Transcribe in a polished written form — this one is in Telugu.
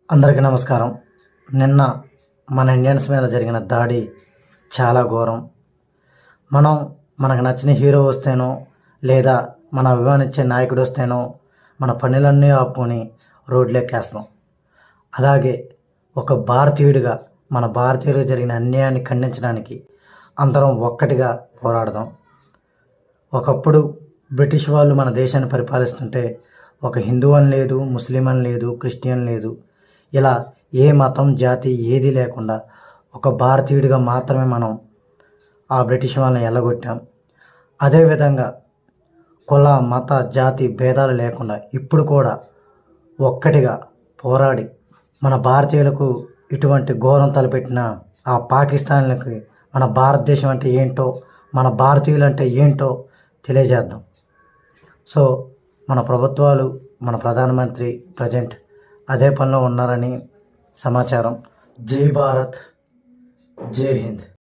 అందరికీ నమస్కారం. నిన్న మన ఇండియన్స్ మీద జరిగిన దాడి చాలా ఘోరం. మనకు నచ్చిన హీరో వస్తేనో లేదా మన అభిమానించే నాయకుడు వస్తేనో మన పనులన్నీ ఆపుకొని రోడ్లెక్కేస్తాం. అలాగే ఒక భారతీయుడిగా మన భారతీయులకు జరిగిన అన్యాయాన్ని ఖండించడానికి అందరం ఒక్కటిగా పోరాడదాం. ఒకప్పుడు బ్రిటిష్ వాళ్ళు మన దేశాన్ని పరిపాలిస్తుంటే ఒక హిందూ అని లేదు, ముస్లిం అని లేదు, క్రిస్టియన్ లేదు, ఇలా ఏ మతం జాతి ఏదీ లేకుండా ఒక భారతీయుడిగా మాత్రమే మనం ఆ బ్రిటిష్ వాళ్ళని ఎల్లగొట్టాం. అదేవిధంగా కుల మత జాతి భేదాలు లేకుండా ఇప్పుడు కూడా ఒక్కటిగా పోరాడి మన భారతీయులకు ఇటువంటి ఘోరం తలపెట్టిన ఆ పాకిస్తాన్లకి మన భారతదేశం అంటే ఏంటో, మన భారతీయులు అంటే ఏంటో తెలియజేద్దాం. సో మన ప్రభుత్వాలు, మన ప్రధానమంత్రి ప్రజెంట్ అదే పనిలో ఉన్నారని సమాచారం. జై భారత్, జై హింద్.